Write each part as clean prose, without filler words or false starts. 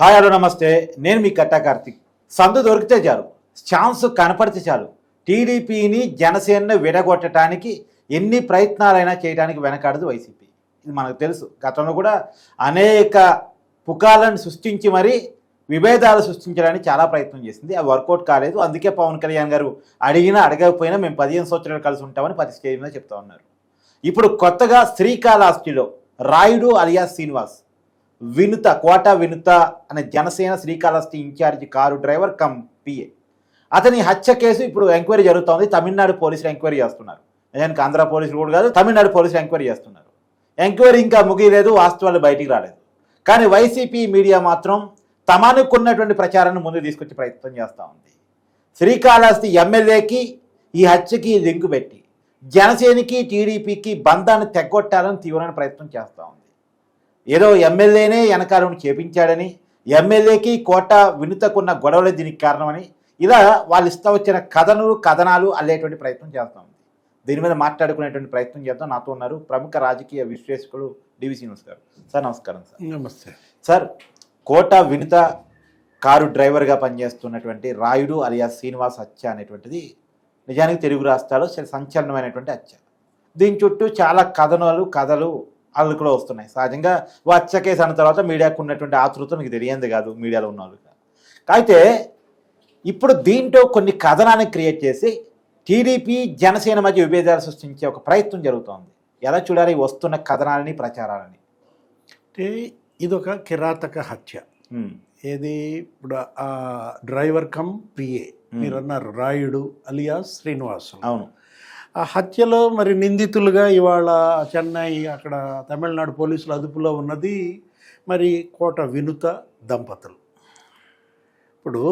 Hi hello నమస్తే, నేను మీ కట్టా కార్తిక్. సందు దొరికితే చాలు, ఛాన్స్ కనపడితే చాలు టీడీపీని జనసేనను విడగొట్టడానికి ఎన్ని ప్రయత్నాలైనా చేయడానికి వెనకాడదు వైసీపీ. ఇది మనకు తెలుసు. గతంలో కూడా అనేక పుకాలను సృష్టించి మరీ విభేదాలు సృష్టించడానికి చాలా ప్రయత్నం చేసింది. అవి వర్కౌట్ కాలేదు. అందుకే పవన్ కళ్యాణ్ గారు అడిగినా అడగకపోయినా మేము 15 సంవత్సరాలు కలిసి ఉంటామని 10 స్టేజ్ మీద చెప్తా ఉన్నారు. ఇప్పుడు కొత్తగా శ్రీకాళహస్తిలో రాయుడు అలియాస్ శ్రీనివాస్ కోట వినుత అనే Janasena Srikalahasti in charge car driver cum PA, అతని హత్య కేసు ఇప్పుడు ఎంక్వైరీ జరుగుతోంది. తమిళనాడు పోలీసులు ఎంక్వైరీ చేస్తున్నారు. నిజానికి ఆంధ్ర పోలీసులు కూడా కాదు, తమిళనాడు పోలీసులు ఎంక్వైరీ చేస్తున్నారు. ఎంక్వైరీ ఇంకా ముగియలేదు, వాస్తవాలు బయటికి రాలేదు. కానీ వైసీపీ మీడియా మాత్రం తమనుకున్నటువంటి ప్రచారాన్ని ముందు తీసుకొచ్చే ప్రయత్నం చేస్తూ ఉంది. శ్రీకాళహస్తి ఎమ్మెల్యేకి ఈ హత్యకి లింకు పెట్టి జనసేనకి టీడీపీకి బంధాన్ని తెగొట్టాలని తీవ్రమైన ప్రయత్నం చేస్తూ ఉంది. ఏదో ఎమ్మెల్యేనే వెనకాలను చేపించాడని, ఎమ్మెల్యేకి కోట వినుతకున్న గొడవలే దీనికి కారణమని ఇలా వాళ్ళు ఇస్తా వచ్చిన కథనాలు అల్లేటువంటి ప్రయత్నం చేస్తూ ఉంది. దీని మీద మాట్లాడుకునేటువంటి ప్రయత్నం చేద్దాం. నాతో ఉన్నారు ప్రముఖ రాజకీయ విశ్లేషకుడు డివి శ్రీనివాస్ గారు. సార్ నమస్కారం. సార్ నమస్తే. సార్, కోట వినుత కారు డ్రైవర్గా పనిచేస్తున్నటువంటి రాయుడు అలియాస్ శ్రీనివాస్ హత్య అనేటువంటిది నిజానికి తెలుగు రాష్ట్రాల్లో సంచలనమైనటువంటి హత్య. దీని చుట్టూ చాలా కథలు అల్లుకులో వస్తున్నాయి. సహజంగా హత్య కేసు అన్న తర్వాత మీడియాకు ఉన్నటువంటి ఆతృత మీకు తెలియంది కాదు, మీడియాలో ఉన్న వాళ్ళు. అయితే ఇప్పుడు దీంట్లో కొన్ని కథనాన్ని క్రియేట్ చేసి టీడీపీ జనసేన మధ్య విభేదాలు సృష్టించే ఒక ప్రయత్నం జరుగుతోంది. ఎలా చూడాలి వస్తున్న కథనాలని ప్రచారాలని? అంటే ఇదొక కిరాతక హత్య. ఏది ఇప్పుడు ఆ డ్రైవర్ కమ్ పిఏ మీరు అన్నారు రాయుడు అలియాస్ శ్రీనివాస్. అవును. ఆ హత్యలో మరి నిందితులుగా ఇవాళ చెన్నై అక్కడ తమిళనాడు పోలీసుల అదుపులో ఉన్నది మరి కోట వినుత దంపతులు. ఇప్పుడు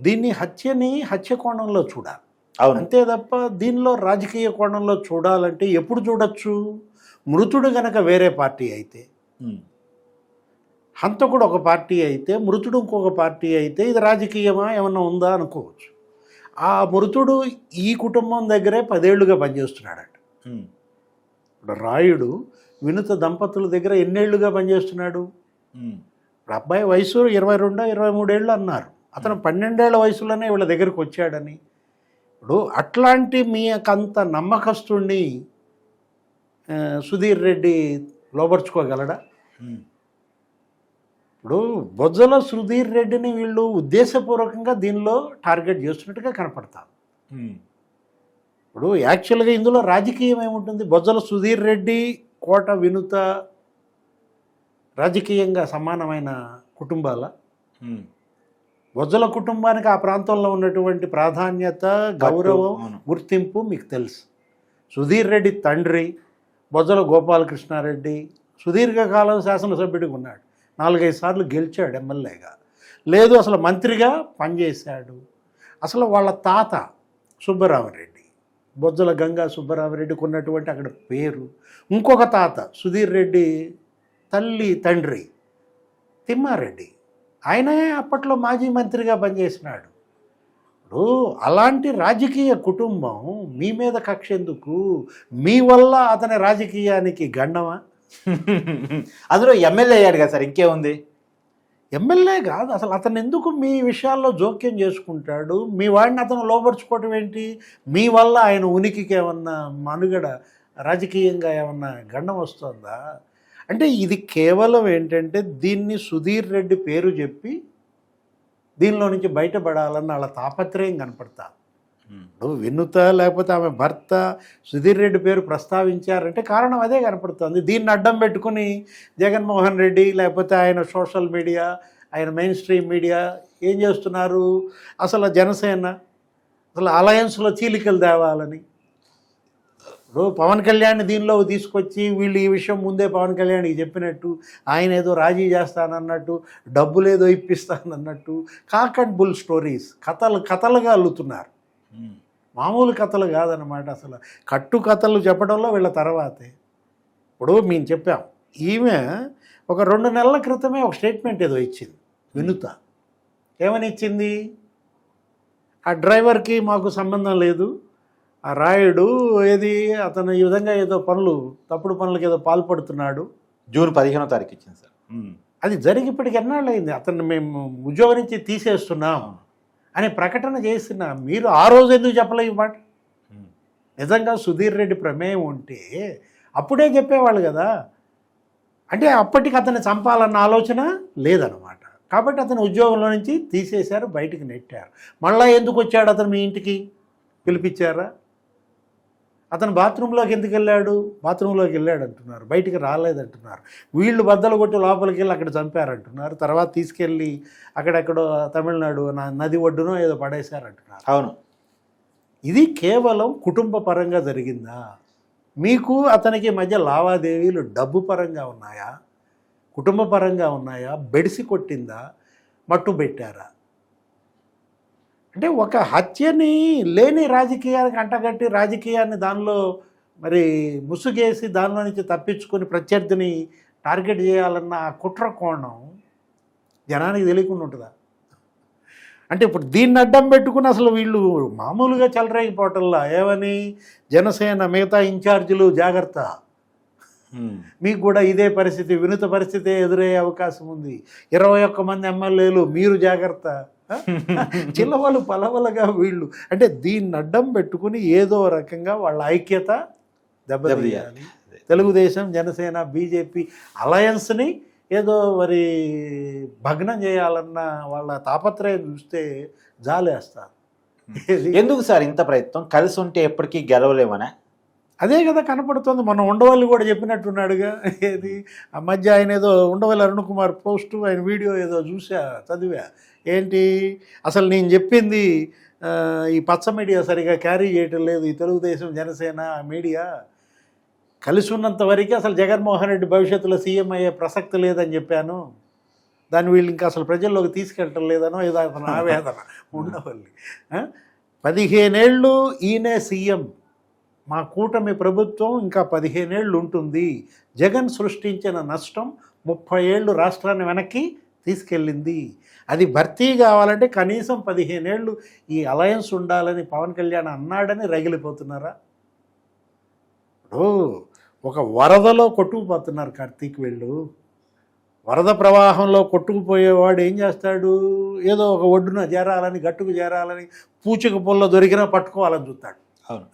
దీన్ని హత్య కోణంలో చూడాలి. అంతే తప్ప దీనిలో రాజకీయ కోణంలో చూడాలంటే ఎప్పుడు చూడొచ్చు? మృతుడు గనక వేరే పార్టీ అయితే, హంతకుడు ఒక పార్టీ అయితే, మృతుడు ఇంకొక పార్టీ అయితే ఇది రాజకీయమా ఏమన్నా ఉందా అనుకోవచ్చు. ఆ మృతుడు ఈ కుటుంబం దగ్గరే 10 ఏళ్లుగా పనిచేస్తున్నాడట. ఇప్పుడు రాయుడు వినుత దంపతుల దగ్గర ఎన్నేళ్లుగా పనిచేస్తున్నాడు? ఇప్పుడు అబ్బాయి వయసు 22, 23 ఏళ్ళు అన్నారు. అతను 12 ఏళ్ల వయసులోనే వీళ్ళ దగ్గరికి వచ్చాడని. ఇప్పుడు అట్లాంటి మీకంత నమ్మకస్తుడిని సుధీర్ రెడ్డి లోబర్చుకోగలడా? ఇప్పుడు బొజ్జల సుధీర్ రెడ్డిని వీళ్ళు ఉద్దేశపూర్వకంగా దీనిలో టార్గెట్ చేస్తున్నట్టుగా కనపడతారు. ఇప్పుడు యాక్చువల్గా ఇందులో రాజకీయం ఏముంటుంది? బొజ్జల సుధీర్ రెడ్డి కోట వినుత రాజకీయంగా సమానమైన కుటుంబాల. బొజ్జల కుటుంబానికి ఆ ప్రాంతంలో ఉన్నటువంటి ప్రాధాన్యత, గౌరవం, గుర్తింపు మీకు తెలుసు. సుధీర్ రెడ్డి తండ్రి బొజ్జల గోపాలకృష్ణారెడ్డి సుదీర్ఘకాలం శాసనసభ్యుడిగా ఉన్నాడు. 4-5 సార్లు గెలిచాడు ఎమ్మెల్యేగా. లేదు అసలు మంత్రిగా పనిచేశాడు. అసలు వాళ్ళ తాత సుబ్బరామరెడ్డి, బొజ్జల గంగా సుబ్బరామరెడ్డికి ఉన్నటువంటి అక్కడ పేరు. ఇంకొక తాత సుధీర్ రెడ్డి తండ్రి తిమ్మారెడ్డి, ఆయనే అప్పట్లో మాజీ మంత్రిగా పనిచేసినాడు. ఇప్పుడు అలాంటి రాజకీయ కుటుంబం మీ మీద కక్ష ఎందుకు? మీ వల్ల అతని రాజకీయానికి గండమా? అందులో ఎమ్మెల్యే అయ్యాడు కదా సార్, ఇంకేముంది? ఎమ్మెల్యే కాదు అసలు. అతను ఎందుకు మీ విషయాల్లో జోక్యం చేసుకుంటాడు? మీ వాడిని అతను లోపరుచుకోవటం ఏంటి? మీ వల్ల ఆయన ఉనికికి ఏమన్నా మనుగడ రాజకీయంగా ఏమన్నా గండం వస్తుందా? అంటే ఇది కేవలం ఏంటంటే దీన్ని సుధీర్ రెడ్డి పేరు చెప్పి దీనిలో నుంచి బయటపడాలన్న వాళ్ళ తాపత్రయం కనపడతా. వినుత లేకపోతే ఆమె భర్త సుధీర్ రెడ్డి పేరు ప్రస్తావించారంటే కారణం అదే కనపడుతుంది. దీన్ని అడ్డం పెట్టుకుని జగన్మోహన్ రెడ్డి లేకపోతే ఆయన సోషల్ మీడియా, ఆయన మెయిన్ స్ట్రీమ్ మీడియా ఏం చేస్తున్నారు? అసలు జనసేన అసలు అలయన్స్లో చీలికలు తేవాలని పవన్ కళ్యాణ్ దీనిలో తీసుకొచ్చి వీళ్ళు ఈ విషయం ముందే పవన్ కళ్యాణ్కి చెప్పినట్టు, ఆయన ఏదో రాజీ చేస్తానన్నట్టు, డబ్బులు ఏదో ఇప్పిస్తానన్నట్టు కాక్ అండ్ బుల్ స్టోరీస్ కథలుగా అల్లుతున్నారు. మామూలు కథలు కాదనమాట. అసలు కథలు చెప్పడంలో వీళ్ళ తర్వాతే. ఇప్పుడు మేము చెప్పాం, ఈమె ఒక 2 నెలల క్రితమే ఒక స్టేట్మెంట్ ఏదో ఇచ్చింది వినుత. ఏమని ఇచ్చింది? ఆ డ్రైవర్కి మాకు సంబంధం లేదు, ఆ రాయుడు అతను ఈ విధంగా ఏదో తప్పుడు పనులకు ఏదో పాల్పడుతున్నాడు. జూన్ 15వ తారీఖు ఇచ్చింది సార్. అది జరిగి ఇప్పటికి ఎన్నాళ్ళు అయింది, అతన్ని మేము ఉద్యోగం నుంచి తీసేస్తున్నాం అని ప్రకటన చేసిన మీరు ఆ రోజు ఎందుకు చెప్పలే ఈ మాట? నిజంగా సుధీర్ రెడ్డి ప్రమేయం ఉంటే అప్పుడే చెప్పేవాళ్ళు కదా. అంటే అప్పటికి అతన్ని చంపాలన్న ఆలోచన లేదనమాట. కాబట్టి అతను ఉద్యోగంలో నుంచి తీసేశారు, బయటికి నెట్టారు. మళ్ళా ఎందుకు వచ్చాడు అతను మీ ఇంటికి? పిలిపించారా? అతను బాత్రూంలోకి ఎందుకు వెళ్ళాడు? బాత్రూంలోకి వెళ్ళాడు అంటున్నారు, బయటికి రాలేదంటున్నారు. వీళ్ళు బద్దలు కొట్టి లోపలికి వెళ్ళి అక్కడ చంపారంటున్నారు. తర్వాత తీసుకెళ్ళి అక్కడెక్కడో తమిళనాడు నది ఒడ్డునో ఏదో పడేశారంటున్నారు. అవును. ఇది కేవలం కుటుంబ పరంగా జరిగిందా? మీకు అతనికి మధ్య లావాదేవీలు డబ్బు పరంగా ఉన్నాయా, కుటుంబ పరంగా ఉన్నాయా, బెడిసి కొట్టిందా, మట్టు పెట్టారా? అంటే ఒక హత్యని లేని రాజకీయానికి అంటగట్టి రాజకీయాన్ని దానిలో మరి ముసుగేసి దానిలో నుంచి తప్పించుకొని ప్రత్యర్థిని టార్గెట్ చేయాలన్న ఆ కుట్ర కోణం జనానికి తెలియకుండా ఉంటుందా? అంటే ఇప్పుడు దీన్ని అడ్డం పెట్టుకుని అసలు వీళ్ళు మామూలుగా చెలరేగిపోవటంలా ఏమని జనసేన మిగతా ఇన్ఛార్జీలు జాగ్రత్త, మీకు కూడా ఇదే పరిస్థితి, వినూత పరిస్థితి ఎదురయ్యే అవకాశం ఉంది, 21 మంది ఎమ్మెల్యేలు మీరు జాగ్రత్త, చిల్లవలు పలవలుగా వీళ్ళు. అంటే దీన్ని అడ్డం పెట్టుకుని ఏదో రకంగా వాళ్ళ ఐక్యత దెబ్బతీయాలి. తెలుగుదేశం, జనసేన, బీజేపీ అలయన్స్ని ఏదో మరి భగ్నం చేయాలన్న వాళ్ళ తాపత్రయం చూస్తే జాలేస్తారు. ఎందుకు సార్ ఇంత ప్రయత్నం? కలిసి ఉంటే ఎప్పటికీ గెలవలేమనా? అదే కదా కనపడుతుంది. మనం ఉండవల్లి కూడా చెప్పినట్టున్నాడుగా. ఏది ఆ మధ్య ఆయన ఏదో ఉండవల్లి అరుణ్ కుమార్ పోస్టు, ఆయన వీడియో ఏదో చదివా. ఏంటి అసలు నేను చెప్పింది ఈ పచ్చ మీడియా సరిగా క్యారీ చేయటం లేదు, ఈ తెలుగుదేశం జనసేన మీడియా కలిసి ఉన్నంత వరకు అసలు జగన్మోహన్ రెడ్డి భవిష్యత్తులో సీఎం అయ్యే ప్రసక్తి లేదని చెప్పాను, దాన్ని వీళ్ళు ఇంకా అసలు ప్రజల్లోకి తీసుకెళ్ళటం లేదనో ఏదో అతను ఆవేదన. ఉండవల్లి 15 ఏళ్ళు ఈయనే సీఎం, మా కూటమి ప్రభుత్వం ఇంకా 15 ఏళ్ళు ఉంటుంది, జగన్ సృష్టించిన నష్టం 30 ఏళ్ళు రాష్ట్రాన్ని వెనక్కి తీసుకెళ్ళింది, అది భర్తీ కావాలంటే కనీసం 15 ఏళ్ళు ఈ అలయన్స్ ఉండాలని పవన్ కళ్యాణ్ అన్నాడని రగిలిపోతున్నారా? ఇప్పుడు ఒక వరదలో కొట్టుకుపోతున్నారు కార్తీక్ వీళ్ళు. వరద ప్రవాహంలో కొట్టుకుపోయేవాడు ఏం చేస్తాడు? ఏదో ఒక ఒడ్డున చేరాలని, గట్టుకు చేరాలని, పూచిక పుల్ల దొరికినా పట్టుకోవాలని చూస్తాడు. అవును.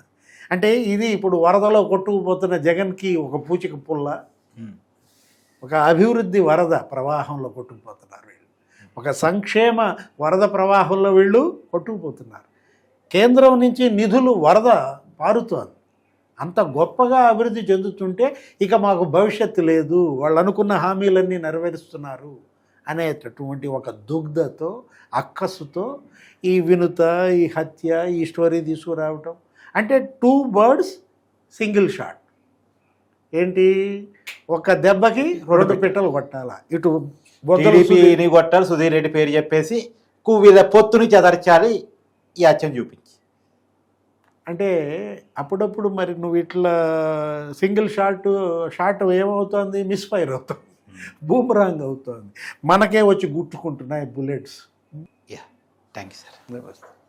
అంటే ఇది ఇప్పుడు వరదలో కొట్టుకుపోతున్న జగన్కి ఒక పూచిక పుల్ల, ఒక అభివృద్ధి వరద ప్రవాహంలో కొట్టుకుపోతున్నారు వీళ్ళు, ఒక సంక్షేమ వరద ప్రవాహంలో వీళ్ళు కొట్టుకుపోతున్నారు. కేంద్రం నుంచి నిధులు వరద పారుతోంది, అంత గొప్పగా అభివృద్ధి చెందుతుంటే ఇక మాకు భవిష్యత్తు లేదు, వాళ్ళు అనుకున్న హామీలన్నీ నెరవేరుస్తున్నారు అనేటటువంటి ఒక దుగ్ధతో, అక్కసుతో ఈ వినుత, ఈ హత్య, ఈ స్టోరీ తీసుకురావటం. అంటే 2 birds సింగిల్ షాట్. ఏంటి, ఒక దెబ్బకి 2 పిట్టలు కొట్టాలా? ఇటు టీడీపీని కొట్టాలి, సుధీర్ రెడ్డి పేరు చెప్పేసి కువిద పొత్తుని చెదర్చాలి, ఈ హత్యను చూపించి. అంటే అప్పుడప్పుడు మరి నువ్వు ఇట్లా సింగిల్ షాట్ ఏమవుతుంది? మిస్ఫైర్ అవుతుంది, బూమరాంగ్ అవుతుంది, మనకే వచ్చి గుట్టుకుంటున్నాయి బుల్లెట్స్. Thank you sir.